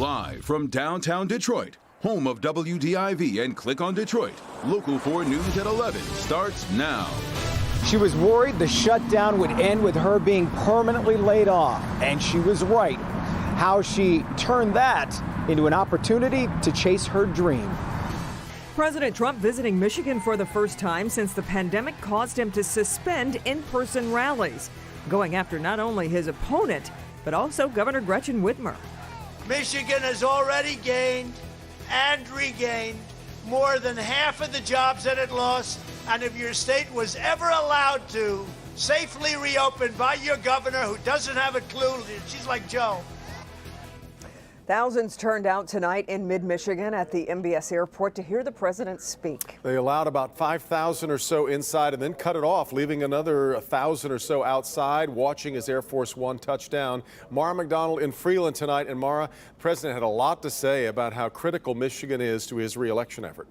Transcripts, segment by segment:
Live from downtown Detroit, home of WDIV and Click on Detroit, Local 4 News at 11 starts now. She was worried the shutdown would end with her being permanently laid off, and she was right. How she turned that into an opportunity to chase her dream. President Trump visiting Michigan for the first time since the pandemic caused him to suspend in-person rallies, going after not only his opponent, but also Governor Gretchen Whitmer. Michigan has already gained and regained more than half of the jobs that it lost, and if your state was ever allowed to safely reopen by your governor who doesn't have a clue, she's like Joe. Thousands turned out tonight in mid-Michigan at the MBS airport to hear the president speak. They allowed about 5,000 or so inside and then cut it off, leaving another 1,000 or so outside watching his Air Force One touchdown. Mara McDonald in Freeland tonight. And Mara, the president had a lot to say about how critical Michigan is to his re-election effort.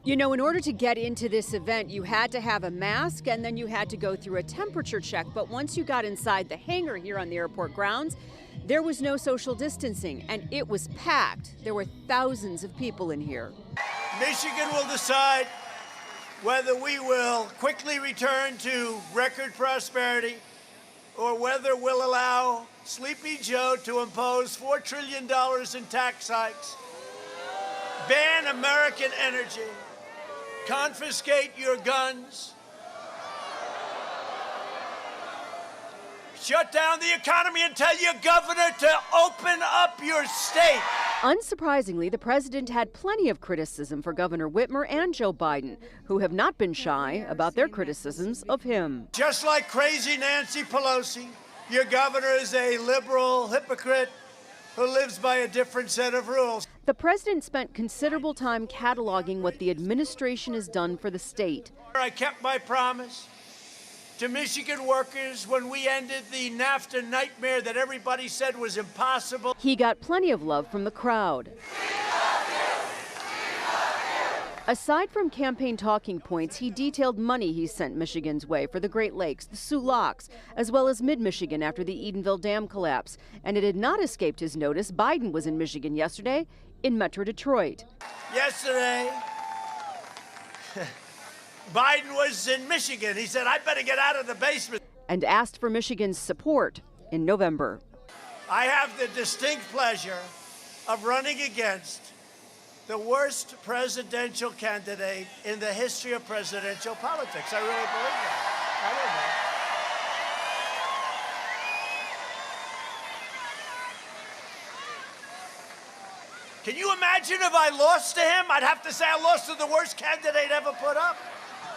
You know, in order to get into this event, you had to have a mask and then you had to go through a temperature check. But once you got inside the hangar here on the airport grounds, there was no social distancing and it was packed. There were thousands of people in here. Michigan will decide whether we will quickly return to record prosperity or whether we'll allow Sleepy Joe to impose $4 trillion in tax hikes, ban American energy, confiscate your guns, shut down the economy and tell your governor to open up your state. Unsurprisingly, the president had plenty of criticism for Governor Whitmer and Joe Biden, who have not been shy about their criticisms of him. Just like crazy Nancy Pelosi, your governor is a liberal hypocrite who lives by a different set of rules. The president spent considerable time cataloging what the administration has done for the state. I kept my promise to Michigan workers when we ended the NAFTA nightmare that everybody said was impossible. He got plenty of love from the crowd. Aside from campaign talking points, he detailed money he sent Michigan's way for the Great Lakes, the Sioux Locks, as well as mid-Michigan after the Edenville Dam collapse. And it had not escaped his notice Biden was in Michigan yesterday in Metro Detroit. Yesterday, Biden was in Michigan. He said, I better get out of the basement. And asked for Michigan's support in November. I have the distinct pleasure of running against the worst presidential candidate in the history of presidential politics. I really believe that. I don't know. Can you imagine if I lost to him? I'd have to say I lost to the worst candidate ever put up.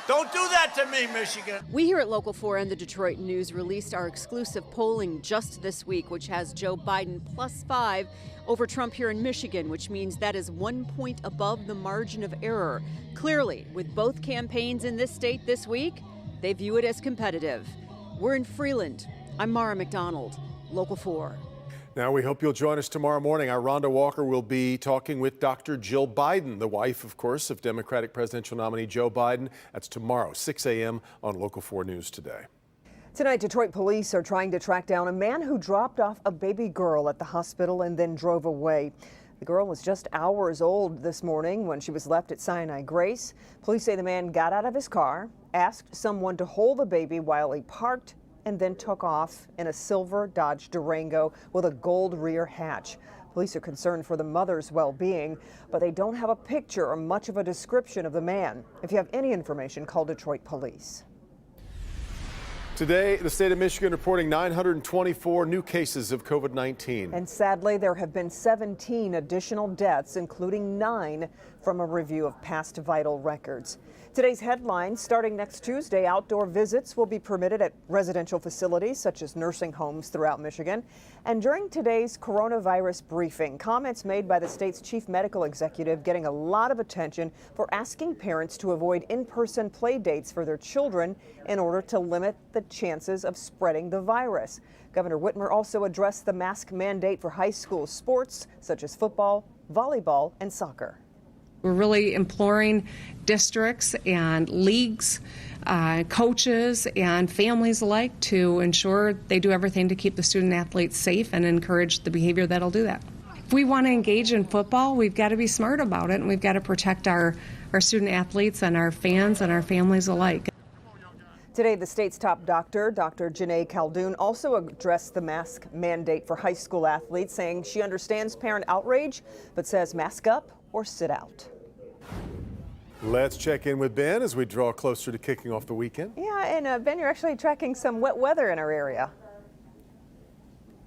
Don't do that to me, Michigan. We here at Local 4 and the Detroit News released our exclusive polling just this week, which has Joe Biden +5 over Trump here in Michigan, which means that is 1 point above the margin of error. Clearly, with both campaigns in this state this week, they view it as competitive. We're in Freeland. I'm Mara McDonald, Local 4. Now, we hope you'll join us tomorrow morning. Our Rhonda Walker will be talking with Dr. Jill Biden, the wife, of course, of Democratic presidential nominee Joe Biden. That's tomorrow, 6 a.m. on Local 4 News Today. Tonight, Detroit police are trying to track down a man who dropped off a baby girl at the hospital and then drove away. The girl was just hours old this morning when she was left at Sinai Grace. Police say the man got out of his car, asked someone to hold the baby while he parked, and then took off in a silver Dodge Durango with a gold rear hatch. Police are concerned for the mother's well-being, but they don't have a picture or much of a description of the man. If you have any information, call Detroit Police. Today, the state of Michigan reporting 924 new cases of COVID-19. And sadly, there have been 17 additional deaths, including 9 from a review of past vital records. Today's headlines: starting next Tuesday, outdoor visits will be permitted at residential facilities such as nursing homes throughout Michigan. And during today's coronavirus briefing, comments made by the state's chief medical executive getting a lot of attention for asking parents to avoid in-person play dates for their children in order to limit the chances of spreading the virus. Governor Whitmer also addressed the mask mandate for high school sports such as football, volleyball, and soccer. We're really imploring districts and leagues, coaches and families alike to ensure they do everything to keep the student athletes safe and encourage the behavior that'll do that. if we want to engage in football, we've got to be smart about it, and we've got to protect our student athletes and our fans and our families alike. Today, the state's top doctor, Dr. Janae Caldoun, also addressed the mask mandate for high school athletes, saying she understands parent outrage, but says mask up or sit out. Let's check in with Ben as we draw closer to kicking off the weekend. Yeah, and Ben, you're actually tracking some wet weather in our area.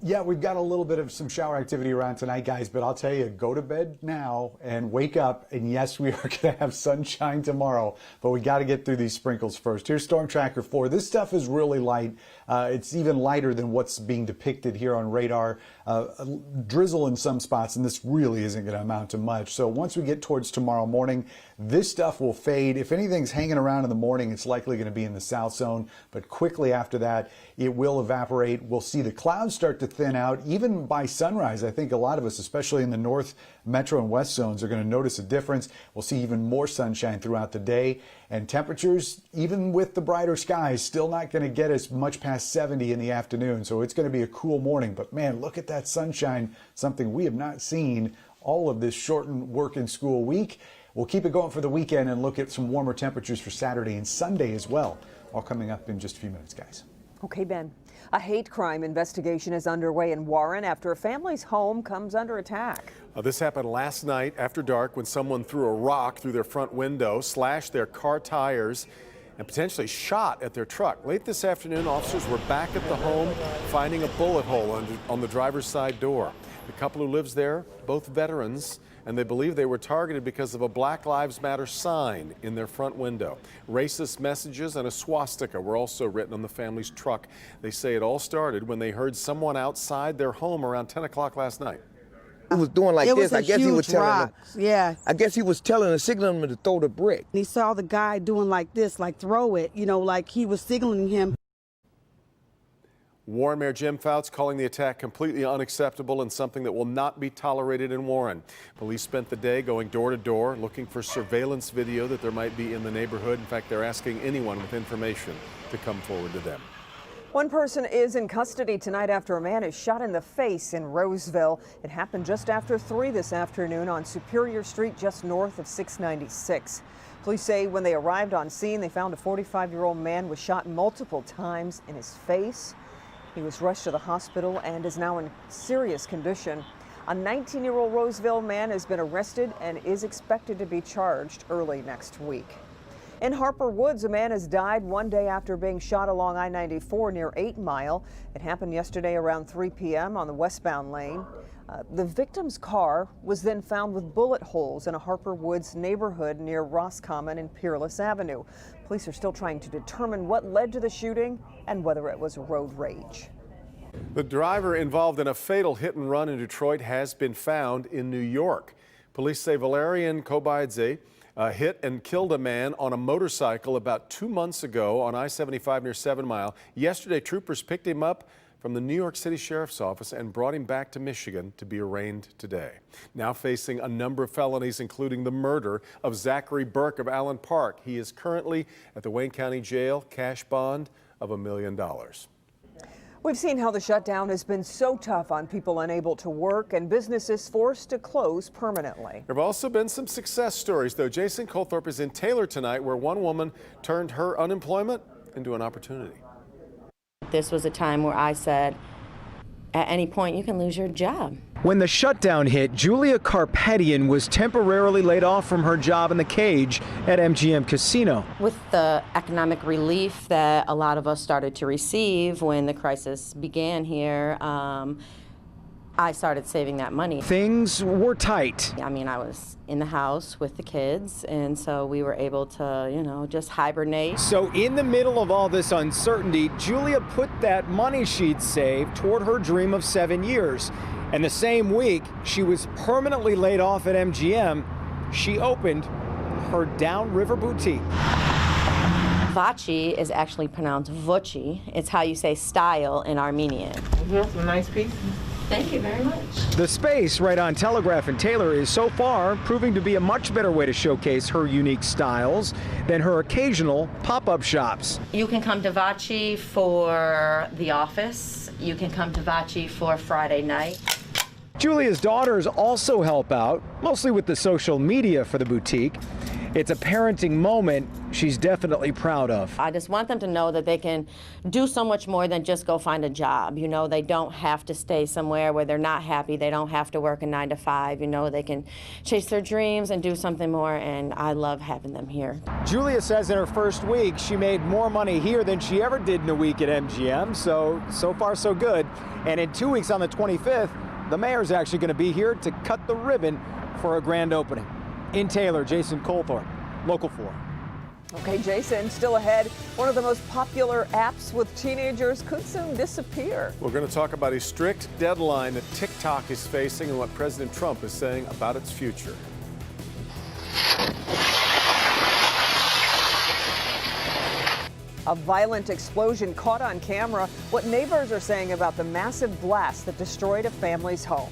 Yeah, we've got a little bit of some shower activity around tonight, guys, but I'll tell you, go to bed now and wake up. And yes, we are going to have sunshine tomorrow, but we got to get through these sprinkles first. Here's Storm Tracker 4. This stuff is really light. It's even lighter than what's being depicted here on radar. Drizzle in some spots, and this really isn't going to amount to much. So once we get towards tomorrow morning, this stuff will fade. If anything's hanging around in the morning, it's likely going to be in the south zone, but quickly after that, it will evaporate. We'll see the clouds start to thin out. Even by sunrise, I think a lot of us, especially in the north, metro, and west zones, are going to notice a difference. We'll see even more sunshine throughout the day. And temperatures, even with the brighter skies, still not going to get us much past 70 in the afternoon. So it's going to be a cool morning. But man, look at that sunshine, something we have not seen all of this shortened work and school week. We'll keep it going for the weekend and look at some warmer temperatures for Saturday and Sunday as well. All coming up in just a few minutes, guys. Okay, Ben. A hate crime investigation is underway in Warren after a family's home comes under attack. This happened last night after dark when someone threw a rock through their front window, slashed their car tires, and potentially shot at their truck. Late this afternoon, officers were back at the home, finding a bullet hole on the driver's side door. The couple who lives there, both veterans, and they believe they were targeted because of a Black Lives Matter sign in their front window. Racist messages and a swastika were also written on the family's truck. They say it all started when they heard someone outside their home around 10 o'clock last night. He was doing like this. I guess he was telling them. Yeah. I guess he was telling them, signaling them to throw the brick. He saw the guy doing like this, like throw it, you know, like he was signaling him. Warren Mayor Jim Fouts calling the attack completely unacceptable and something that will not be tolerated in Warren. Police spent the day going door to door looking for surveillance video that there might be in the neighborhood. In fact, they're asking anyone with information to come forward to them. One person is in custody tonight after a man is shot in the face in Roseville. It happened just after 3 this afternoon on Superior Street, just north of 696. Police say when they arrived on scene, they found a 45-year-old man was shot multiple times in his face. He was rushed to the hospital and is now in serious condition. A 19-year-old Roseville man has been arrested and is expected to be charged early next week. In Harper Woods, a man has died one day after being shot along I-94 near 8 Mile. It happened yesterday around 3 p.m. on the westbound lane. The victim's car was then found with bullet holes in a Harper Woods neighborhood near Roscommon and Peerless Avenue. Police are still trying to determine what led to the shooting and whether it was road rage. The driver involved in a fatal hit and run in Detroit has been found in New York. Police say Valerian Kobaidze hit and killed a man on a motorcycle about 2 months ago on I-75 near 7 Mile. Yesterday, troopers picked him up from the New York City Sheriff's Office and brought him back to Michigan to be arraigned today. Now facing a number of felonies, including the murder of Zachary Burke of Allen Park. He is currently at the Wayne County Jail, cash bond of $1 million. We've seen how the shutdown has been so tough on people unable to work and businesses forced to close permanently. There have also been some success stories, though. Jason Colthorpe is in Taylor tonight, where one woman turned her unemployment into an opportunity. This was a time where I said, at any point you can lose your job. When the shutdown hit, Julia Carpetian was temporarily laid off from her job in the cage at MGM Casino. With the economic relief that a lot of us started to receive when the crisis began here, I started saving that money. Things were tight. I mean, I was in the house with the kids, and so we were able to, you know, just hibernate. So in the middle of all this uncertainty, Julia put that money she'd saved toward her dream of 7 years. And the same week she was permanently laid off at MGM, she opened her Downriver boutique. Vachi is actually pronounced voci. It's how you say style in Armenian. Some nice pieces. Thank you very much. The space right on Telegraph and Taylor is so far proving to be a much better way to showcase her unique styles than her occasional pop-up shops. You can come to Vachi for the office. You can come to Vachi for Friday night. Julia's daughters also help out, mostly with the social media for the boutique. It's a parenting moment she's definitely proud of. I just want them to know that they can do so much more than just go find a job. You know, they don't have to stay somewhere where they're not happy. They don't have to work a 9 to 5. You know, they can chase their dreams and do something more, and I love having them here. Julia says in her first week she made more money here than she ever did in a week at MGM, so far so good. And in 2 weeks on the 25th, the mayor's actually going to be here to cut the ribbon for a grand opening. In Taylor, Jason Colthorpe, Local 4. Okay, Jason, still ahead. One of the most popular apps with teenagers could soon disappear. We're going to talk about a strict deadline that TikTok is facing and what President Trump is saying about its future. A violent explosion caught on camera. What neighbors are saying about the massive blast that destroyed a family's home.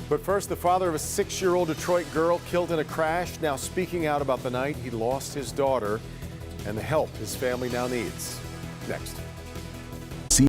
But first, the father of a 6-year-old Detroit girl killed in a crash, now speaking out about the night he lost his daughter and the help his family now needs. Next.